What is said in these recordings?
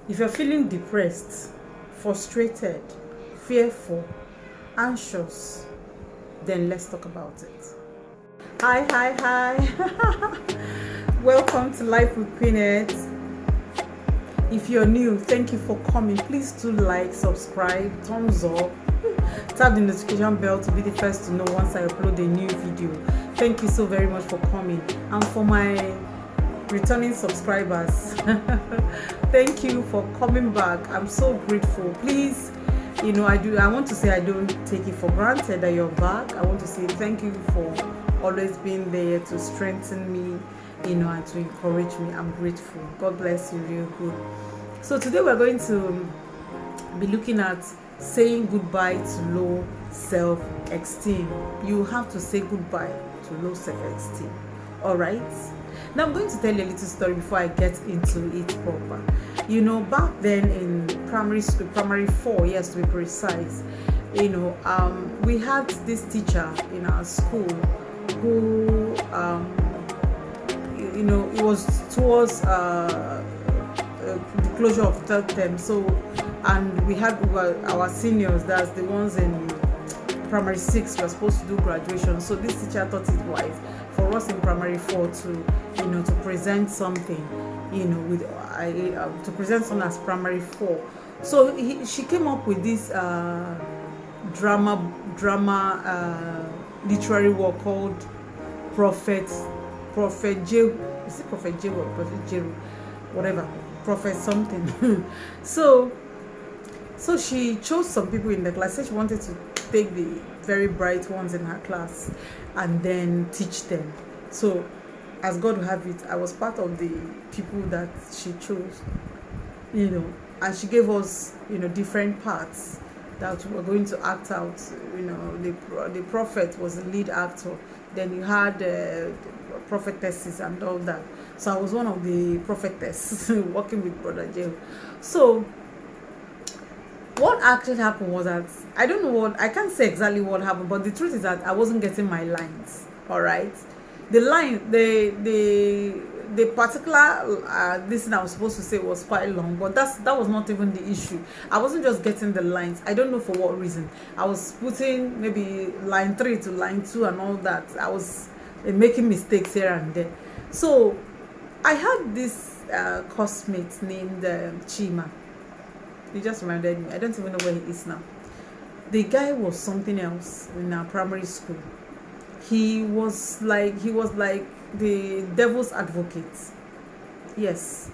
If you're feeling depressed, frustrated, fearful, anxious, then let's talk about it. Hi. Welcome to Life with Quinette. If you're new, thank you for coming. Please do like, subscribe, thumbs up, tap the notification bell to be the first to know once I upload a new video. Thank you so very much for coming. And for my returning subscribers, thank you for coming back. I'm so grateful. Please, I want to say I don't take it for granted that you're back. I want to say thank you for always being there to strengthen me, and to encourage me. I'm grateful. God bless you real good. So today we're going to be looking at saying goodbye to low self-esteem. You have to say goodbye to low self-esteem. All right. Now I'm going to tell you a little story before I get into it proper. Back then in primary school, primary 4, yes to be precise, we had this teacher in our school who, it was towards the closure of third term. So, and we had our seniors, that's the ones in primary 6, were supposed to do graduation. So this teacher thought it wise for us in primary 4 to to present something, to present something as primary 4. So she came up with this drama literary work called Prophet Jehu. Is it Prophet Jehu or Prophet Jehu? Whatever, Prophet something. So she chose some people in the class. Said she wanted to take the very bright ones in her class and then teach them. So as God will have it, I was part of the people that she chose, and she gave us, different parts that we were going to act out. The prophet was the lead actor. Then you had prophetesses and all that. So I was one of the prophetess working with Brother Jehu. So what actually happened was that I can't say exactly what happened, but the truth is that I wasn't getting my lines. All right. The line, the particular this thing I was supposed to say was quite long, but that was not even the issue. I wasn't just getting the lines. I don't know for what reason. I was putting maybe line 3 to line 2 and all that. I was making mistakes here and there. So I had this classmate named Chima. He just reminded me. I don't even know where he is now. The guy was something else in our primary school. He was like the devil's advocate. Yes.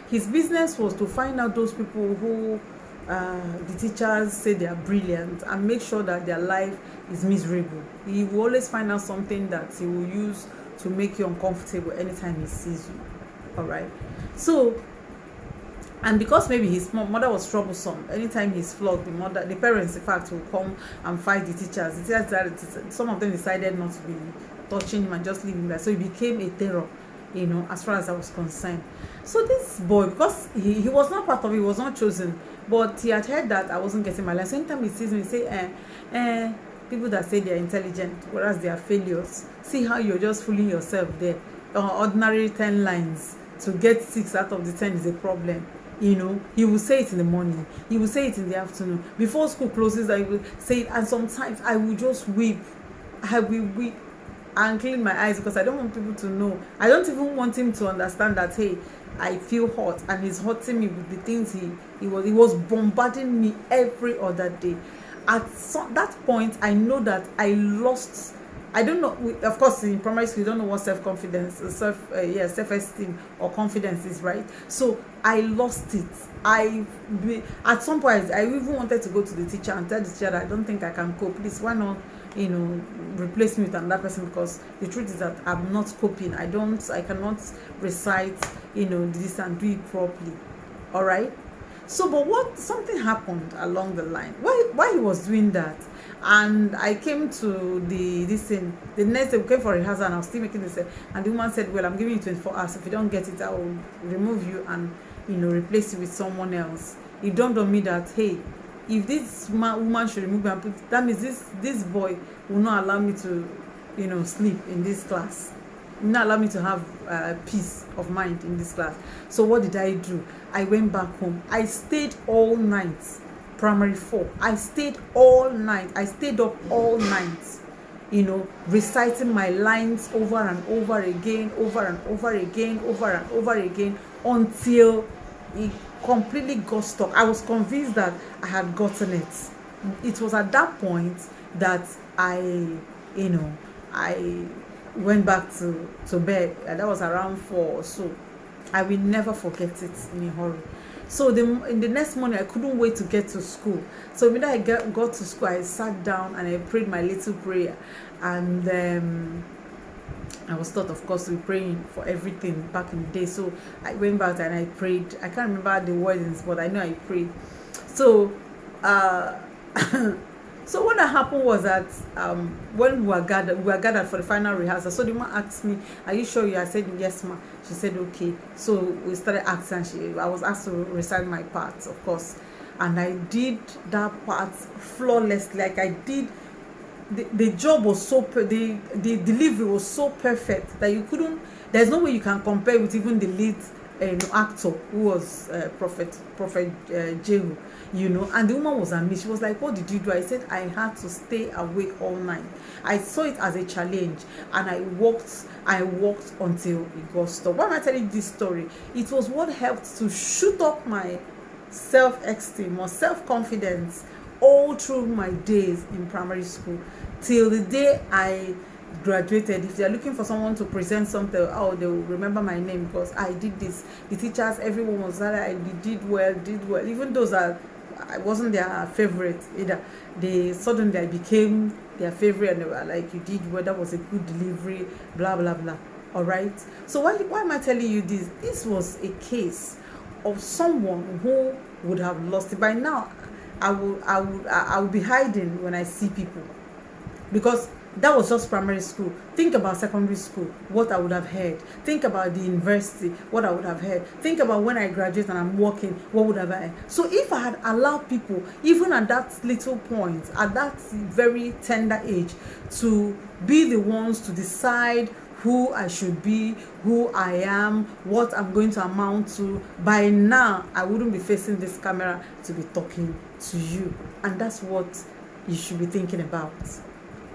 His business was to find out those people who the teachers say they are brilliant and make sure that their life is miserable. He will always find out something that he will use to make you uncomfortable anytime he sees you. All right. So, and because maybe his mother was troublesome, anytime he's flogged, the parents, in fact, will come and fight the teachers. The teachers, some of them decided not to be touching him and just leave him there. So he became a terror, as far as I was concerned. So this boy, because he was not part of it, he was not chosen, but he had heard that I wasn't getting my line. So anytime he sees me, he say, people that say they're intelligent, whereas they are failures. See how you're just fooling yourself there. Ordinary 10 lines to get 6 out of the 10 is a problem. He will say it in the morning, he will say it in the afternoon, before school closes I will say it, and sometimes I will just weep. I will weep and clean my eyes because I don't want people to know. I don't even want him to understand that, hey, I feel hot, and he's hurting me with the things he was bombarding me every other day. At that point, I know that I lost. I don't know. Of course, in primary school, you don't know what self-confidence, self-esteem or confidence is, right? So I lost it. At some point, I even wanted to go to the teacher and tell the teacher that I don't think I can cope. Please, why not, replace me with another person? Because the truth is that I'm not coping. I cannot recite, this and do it properly. All right. So, but something happened along the line. Why he was doing that? And I came to the next day we came for rehearsal, and I was still making this, and the woman said, well, I'm giving you 24 hours. If you don't get it, I will remove you and replace you with someone else. It dawned on me that, hey, if this woman should remove me and that means this boy will not allow me to sleep in this class. not allow me to have peace of mind in this class. So what did I do? I went back home. I stayed all night. Primary 4. I stayed all night. I stayed up all night, you know, reciting my lines over and over again, over and over again, over and over again, until it completely got stuck. I was convinced that I had gotten it. It was at that point that I went back to bed. That was around 4 or so. I will never forget it in a hurry. So in the next morning, I couldn't wait to get to school. So when I got to school, I sat down and I prayed my little prayer. And I was taught, of course, to be praying for everything back in the day. So I went back and I prayed. I can't remember the wordings, but I know I prayed. So so what happened was that when we were gathered for the final rehearsal. So the woman asked me, "Are you sure?" I said, "Yes, ma." She said, "Okay." So we started acting. I was asked to recite my parts, of course, and I did that part flawlessly. Like I did. The job was so the delivery was so perfect that you couldn't. There's no way you can compare with even the lead actor, who was Prophet Jehu, you know. And the woman was amazed. She was like, "What did you do?" I said, "I had to stay awake all night. I saw it as a challenge, and I walked until it got stopped." Why am I telling you this story? It was what helped to shoot up my self-esteem or self-confidence all through my days in primary school till the day I graduated. If they are looking for someone to present something, oh, they will remember my name because I did this. The teachers, everyone was that I did well. Even those that I wasn't their favorite either, they suddenly I became their favorite, and they were like, "You did well, that was a good delivery, blah blah blah." All right. So why am I telling you this? This was a case of someone who would have lost it by now. I will be hiding when I see people, because that was just primary school. Think about secondary school, what I would have heard. Think about the university, what I would have heard. Think about when I graduate and I'm working, what would have I heard. So if I had allowed people, even at that little point, at that very tender age, to be the ones to decide who I should be, who I am, what I'm going to amount to, by now I wouldn't be facing this camera to be talking to you. And that's what you should be thinking about.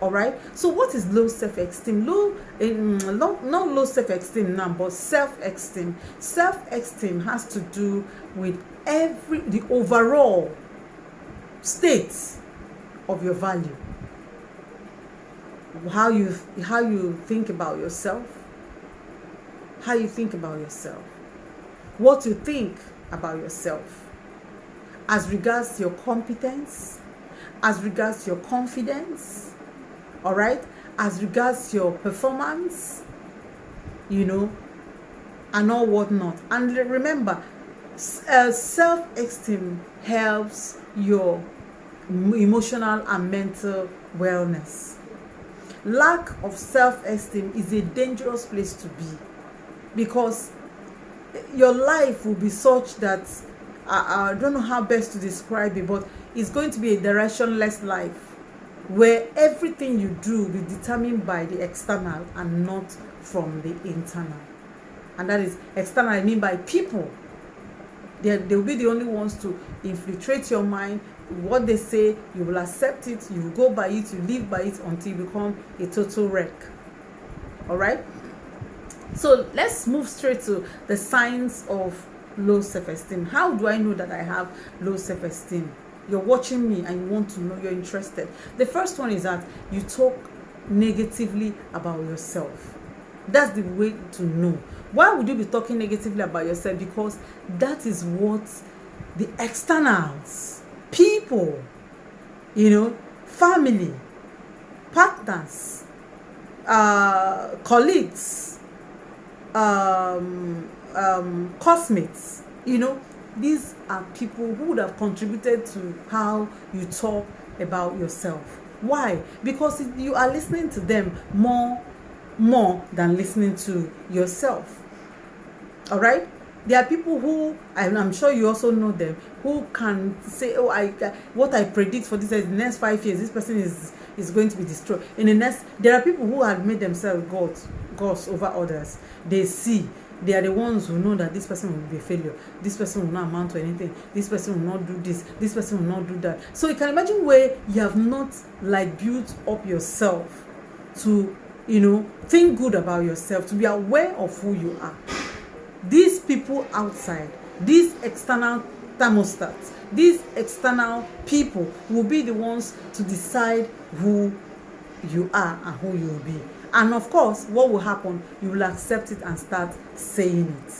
All right. So what is low self-esteem? Not low self-esteem now, but self-esteem. Self-esteem has to do with the overall state of your value. How you think about yourself. How you think about yourself. What you think about yourself. As regards your competence, as regards your confidence, all right, as regards your performance, you know, and all whatnot. And remember, self-esteem helps your emotional and mental wellness. Lack of self-esteem is a dangerous place to be, because your life will be such that I don't know how best to describe it, but it's going to be a directionless life where everything you do will be determined by the external and not from the internal. And that is external, I mean by people. They will be the only ones to infiltrate your mind. What they say, you will accept it, you will go by it, you live by it until you become a total wreck. All right? So let's move straight to the signs of low self-esteem. How do I know that I have low self-esteem? You're watching me and you want to know, you're interested. The first one is that you talk negatively about yourself. That's the way to know. Why would you be talking negatively about yourself? Because that is what the externals, people, you know, family, partners, colleagues, classmates, you know, these are people who would have contributed to how you talk about yourself. Why? Because you are listening to them more than listening to yourself. All right? There are people who, and I'm sure you also know them, who can say, "Oh, what I predict for this is the next 5 years, this person is going to be destroyed." In the next, there are people who have made themselves course, over others. They see. They are the ones who know that this person will be a failure. This person will not amount to anything. This person will not do this. This person will not do that. So you can imagine where you have not like built up yourself to, think good about yourself, to be aware of who you are. These people outside, these external thermostats, these external people will be the ones to decide who you are and who you will be. And of course, what will happen? You will accept it and start saying it.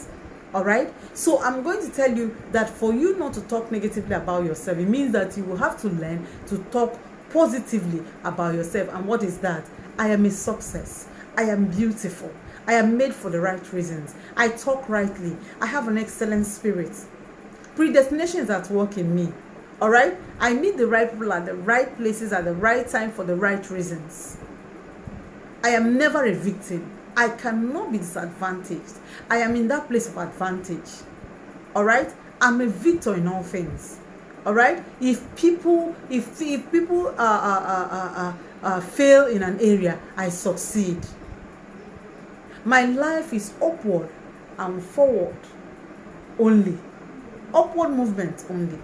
All right? So I'm going to tell you that for you not to talk negatively about yourself, it means that you will have to learn to talk positively about yourself. And what is that? I am a success. I am beautiful. I am made for the right reasons. I talk rightly. I have an excellent spirit. Predestination is at work in me. All right? I meet the right people at the right places at the right time for the right reasons. I am never a victim. I cannot be disadvantaged. I am in that place of advantage. All right? I'm a victor in all things. All right? If people fail in an area, I succeed. My life is upward and forward only. Upward movement only.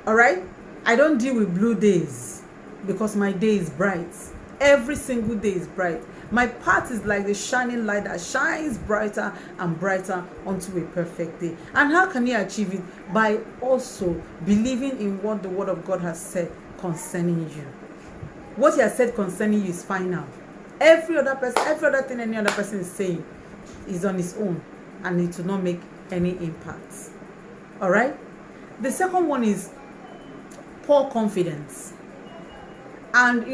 All right? I don't deal with blue days because my day is bright. Every single day is bright. My path is like the shining light that shines brighter and brighter unto a perfect day. And how can you achieve it? By also believing in what the Word of God has said concerning you. What He has said concerning you is final. Every other thing any other person is saying is on its own, and it will not make any impact. All right? The second one is poor confidence. And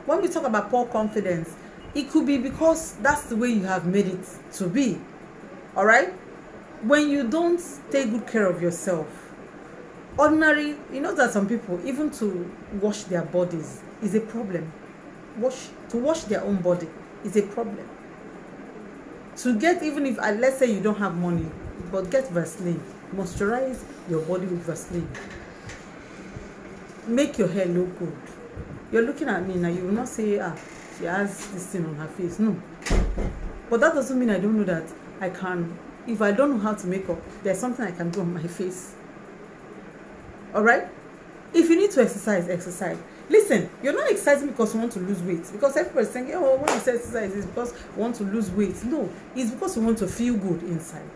when we talk about poor confidence, it could be because that's the way you have made it to be. All right? When you don't take good care of yourself, ordinary, that some people, even to wash their bodies is a problem. To wash their own body is a problem. To get, even if, let's say you don't have money, but get Vaseline. Moisturize your body with Vaseline. Make your hair look good. You're looking at me now, you will not say, she has this thing on her face. No. But that doesn't mean I don't know that I can, if I don't know how to make up, there's something I can do on my face. All right? If you need to exercise, exercise. Listen, you're not exercising because you want to lose weight. Because everybody's saying, when you say exercise, it's because you want to lose weight. No, it's because you want to feel good inside.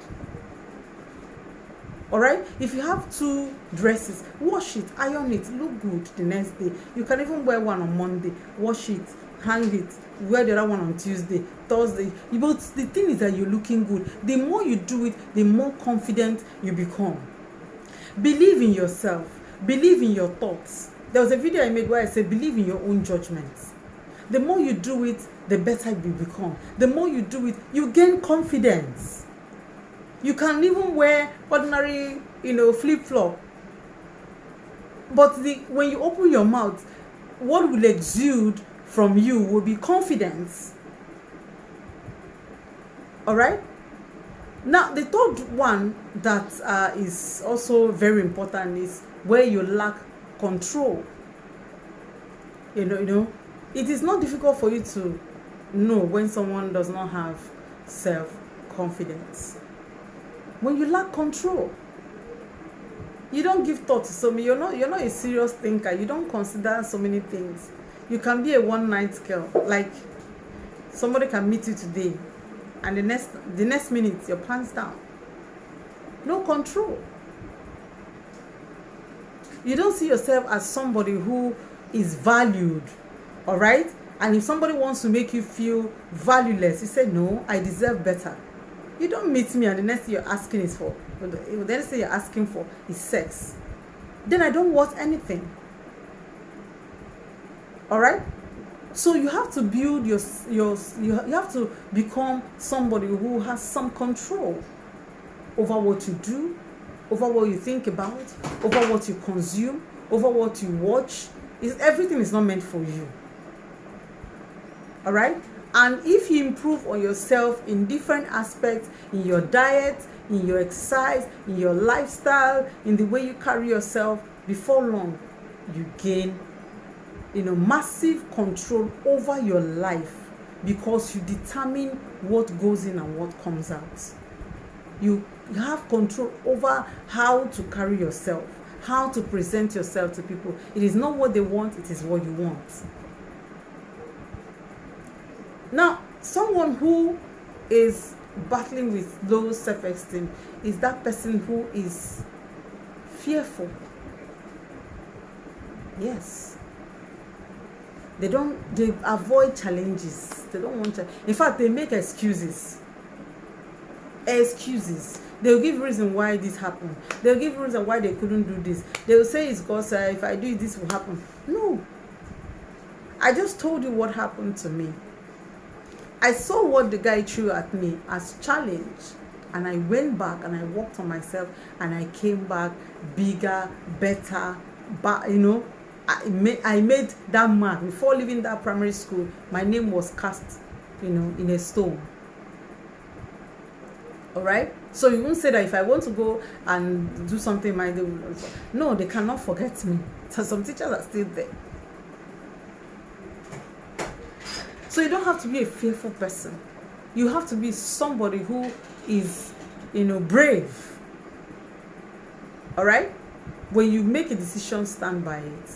All right? If you have 2 dresses, wash it, iron it, look good the next day. You can even wear one on Monday, wash it, hang it, wear the other one on Tuesday, Thursday. But the thing is that you're looking good. The more you do it, the more confident you become. Believe in yourself. Believe in your thoughts. There was a video I made where I said, believe in your own judgments. The more you do it, the better you become. The more you do it, you gain confidence. You can even wear ordinary, flip-flop. But when you open your mouth, what will exude from you will be confidence. All right? Now, the third one that is also very important is where you lack control. It is not difficult for you to know when someone does not have self-confidence. When you lack control, you don't give thought to so many. You're not a serious thinker. You don't consider so many things. You can be a one-night girl. Like somebody can meet you today, and the next minute your pants down. No control. You don't see yourself as somebody who is valued. All right? And if somebody wants to make you feel valueless, you say, no, I deserve better. You don't meet me and the next thing you're asking is for, the next thing you're asking for is sex. Then I don't want anything. All right? So you have to build you have to become somebody who has some control over what you do, over what you think about, over what you consume, over what you watch. Everything is not meant for you. All right? And if you improve on yourself in different aspects, in your diet, in your exercise, in your lifestyle, in the way you carry yourself, before long, you gain, massive control over your life. because you determine what goes in and what comes out. You have control over how to carry yourself, how to present yourself to people. It is not what they want, it is what you want. Now, someone who is battling with low self-esteem is that person who is fearful. Yes. They avoid challenges. They don't want to. In fact, they make excuses. They'll give reason why this happened. They'll give reason why they couldn't do this. They'll say it's because if I do it, this will happen. No. I just told you what happened to me. I saw what the guy threw at me as challenge, and I went back and I worked on myself, and I came back bigger, better. But I made that mark. Before leaving that primary school, my name was cast, in a stone. All right. So you won't say that if I want to go and do something, no, they cannot forget me. So some teachers are still there. So you don't have to be a fearful person. You have to be somebody who is, brave. All right? When you make a decision, stand by it.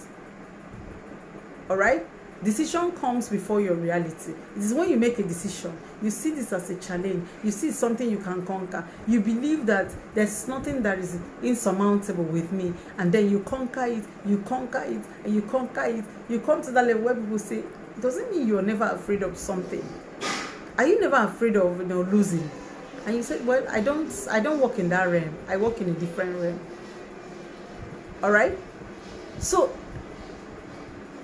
All right? Decision comes before your reality. It is when you make a decision, you see this as a challenge. You see something you can conquer. You believe that there's nothing that is insurmountable with me. And then you conquer it, and you conquer it. You come to that level where people say, doesn't mean you're never afraid of something. Are you never afraid of losing? And you say, well, I don't work in that realm. I work in a different realm. All right? So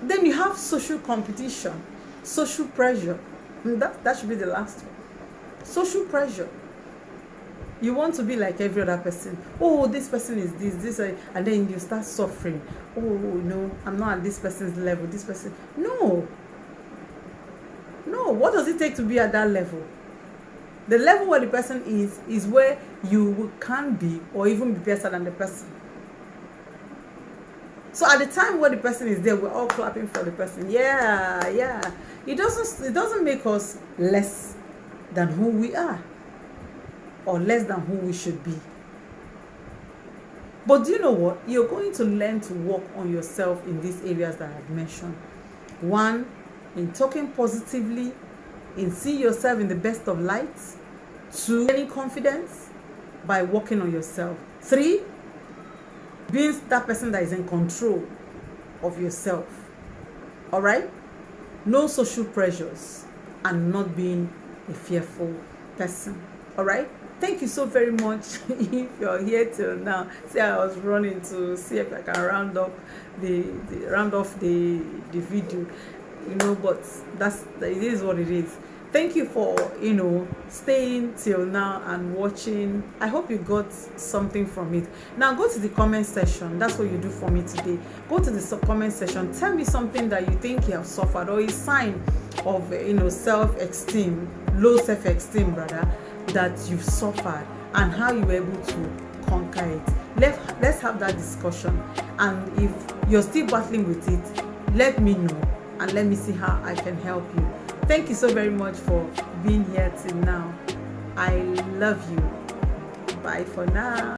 then you have social competition, social pressure. And that should be the last one. Social pressure. You want to be like every other person. Oh, this person is this, and then you start suffering. Oh, no, I'm not at this person's level. This person. No. What does it take to be at that level? The level where the person is where you can be or even be better than the person. So at the time where the person is there, we're all clapping for the person. Yeah. It doesn't make us less than who we are or less than who we should be. But do you know what? You're going to learn to work on yourself in these areas that I've mentioned. 1, in talking positively, in seeing yourself in the best of lights. 2, gaining confidence by working on yourself. 3, being that person that is in control of yourself. All right? No social pressures and not being a fearful person. All right? Thank you so very much. If you're here till now, see, I was running to see if I can round off the video, but it is what it is. Thank you for staying till now and watching. I hope you got something from it. Now go to the comment section. That's what you do for me today. Go to the comment section. Tell me something that you think you have suffered, or a sign of self-esteem, low self-esteem rather, that you've suffered, and how you were able to conquer it. Let's have that discussion. And if you're still battling with it, let me know and let me see how I can help you. Thank you so very much for being here till now. I love you. Bye for now.